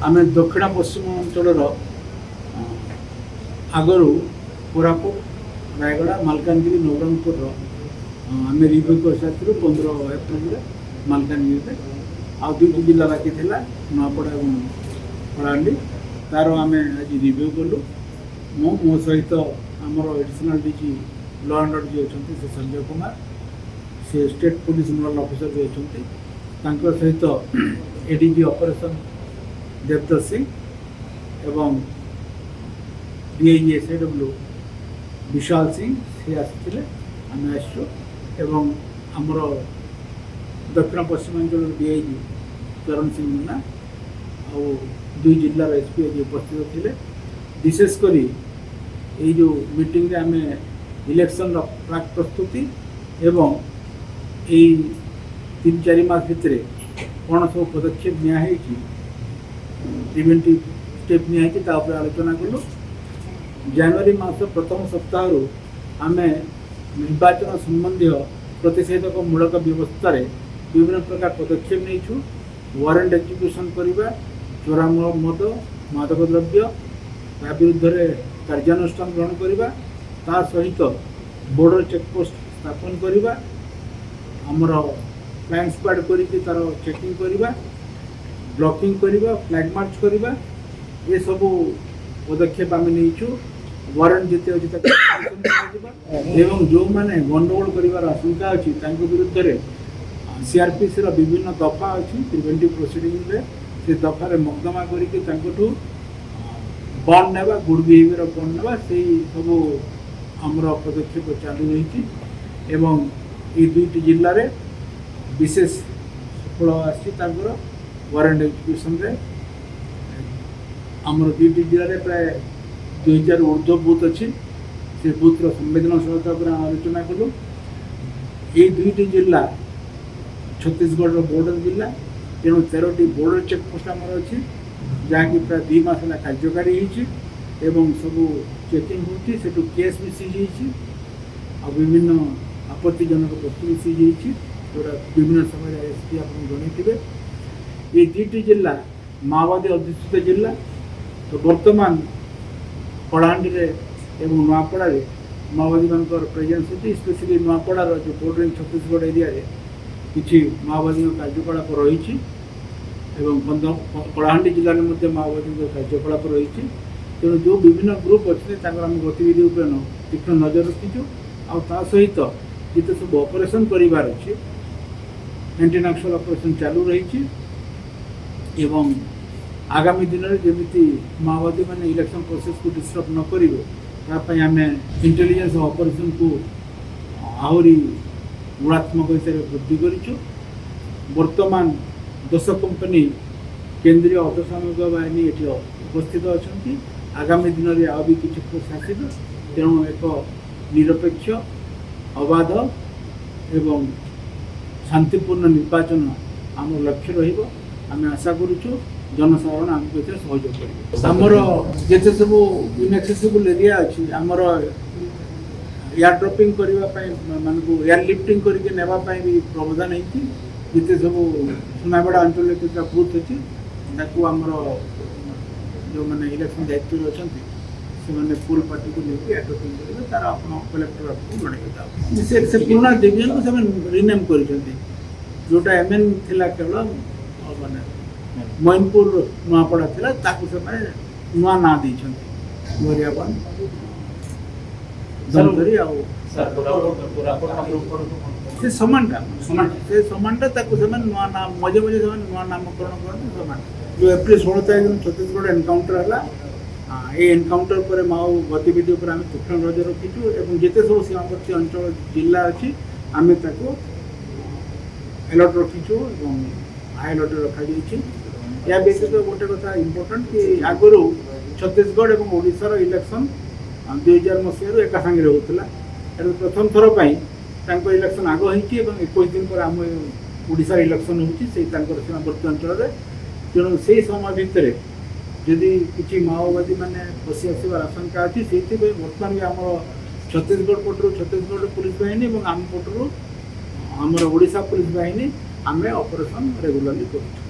आम दक्षिण पश्चिम अंचल आगरू कोरापुट रायगड़ा मालकानगिरी नवरंगपुर आम रिव्यू कर सारी 15 एप्रिल मालकानगिरी आ 2 जिला बाकी थिला नुआपड़ा और कलाहांडी तार आम आज रिव्यू कलु मो सहित आमर additional DG law and order जी अच्छा से संजय कुमार से स्टेट पुलिस नोडल ऑफिसर भी अच्छा सहित एडीजी ऑपरेशन देवदत्त सिंह एवं डीआईजी एसआईडब्ल्यू विशाल सिंह से आसी आम आसु एवं आमर दक्षिण पश्चिमांचल डीआईजी चरण सिंह मीना आ 2 जिलार एसपी आज उपस्थित थे विशेषकर ये जो मीटिंग रे आम इलेक्शन प्राक प्रस्तुति एवं यही 3-4 मास भितर कौन सब पदक्षेप नियाई प्रिवेंटिव स्टेप नियाई आलोचना कलु। जनवरी मास प्रथम सप्ताह आम निर्वाचन संबंधी प्रतिषेधक मूलक व्यवस्था विभिन्न प्रकार पदक्षेप नहीं वारंट एक्जिक्यूशन करवा चोरा मद मादक द्रव्य ता विरुद्ध कार्यानुष्ठान ग्रहण करवा ता सहित बॉर्डर चेकपोस्ट स्थापन करवा आमर फ्लाइंग स्क्वाड करके तार चेकिंग करवा ब्लॉकिंग करवा फ्लैग मार्च करवा ये सब पदक्षेप आम नहीं वारंट जिते अच्छे एवं जो मैंने गंडगोल कर आशंका अच्छी विरुद्ध सीआरपीसी विभिन्न दफा अच्छी प्रिवेंटिव प्रोसीडिंग से दफार मकदमा करके बंद नेबा गुड बिहेवियर बंद नेबा से सब आमर पदक्षेप चालू रही एवं ये 2 जिले में विशेष सफल आर वारंट एक्जिक्यूशन आमर 2 जिले में प्राय 2000 ऊर्ध्व बूथ अच्छी से बूथर संवेदनशीलता पर आलोचना कलु। ये 2 जिला छत्तीसगढ़ बॉर्डर जिला तेणु 13टी बॉर्डर चेकपोस्ट आमर अच्छी जहाँकि प्राय 2 मास कार्यकारी एवं सब चेकिंग होटू केस भी सीज आ विभिन्न आपत्तिजनक वस्तु भी सीज जोड़ा विभिन्न समय एसपी आप जनइे ये 2टी जिला माओवादी अधिष्ठित जिला तो वर्तमान कलाहांडी एवं नुआपड़ा माओवादी मान प्रेजेन्स होती स्पेशली नुआपड़ार जो बॉर्डरिंग छत्तीसगढ़ एरिया किसी माओवादी कार्यकलाप रही कलाहांडी जिले में माओवादी कार्यकलाप रही तेणु जो विभिन्न ग्रुप अच्छे आम गतिविधि तीक्ष्ण नजर रखीचु आ सहित जिते सब ऑपरेशन करार अच्छे एंटी नक्सल ऑपरेशन चालू रही एवं आगामी दिन में जमी माओवादी मैंने इलेक्शन प्रोसेस को डिस्टर्ब न करें आम इंटेलिजेंस ऑपरेशन को आहरी गुणात्मक हिसाब से वृद्धि करूँ। वर्तमान 10 कंपनी केंद्रीय अर्धसामरिक बाहिनी ये उपस्थित अच्छा आगामी दिन में आ भी किसी फोर्स आसब तेणु एक निरपेक्ष अबाध एवं शांतिपूर्ण निर्वाचन आम लक्ष्य रही आशा करुचु जनसाधारण आमको ये सहयोग करेंगे। आमर जिते सब इनएक्सेसिबल एरिया अच्छी आमर एयर ड्रपिंग करने मानक एयर लिफ्टिंग करके नेबाई भी प्रावधान होती जिते सब सुनाबड़ा अंचल बूथ अच्छी आमर जो मैंने इलेक्शन दायित्व अच्छा से फुल पार्टी को लेकिन एयर ड्रपिंग करेंगे तार आप कलेक्टर आपको जनइबे से पुराना डिविजन को से रिनेम कर जोटा एमएन थिला केवल माने मैनपुर नुआपड़ा थिला ताकू से नुआ ना देछंती गोरियाबान धनकरी आ से समानटा ताकू से नुआ नाम मजे मजे से नुआ नामकरण करते समान जो एप्रिल 16 तारीख दिन छत्तीसगढ़ एनकाउंटर है ये एनकाउंटर पर माओ गतिविधि पर आम तीक्ष्ण नजर रखीचु एवं जिते सब सीमावर्ती अंचल जिला अच्छी आम अलर्ट रखीचु हाई अलर्ट रखा या व्यतीत गोटे कथा इम्पोर्टाट कि आगु छत्तीसगढ़ और ओडिशार इलेक्शन 2000 मसीह एका सांगे होता प्रथम थर पर इलेक्शन आग हो 21 दिन पर आम ओडिशार इलेक्शन होती सीमावर्ती अंचल तेणु से समय भितर जदि किसी माओवादी मैंने पशि आसबार आशंका अच्छी से बर्तमान भी आम छत्तीसगढ़ पटर छत्तीसगढ़ पुलिस बाहिनी और आम पटर आमर ओडिशा पुलिस बाहिनी आम ऑपरेशन रेगुलरली कर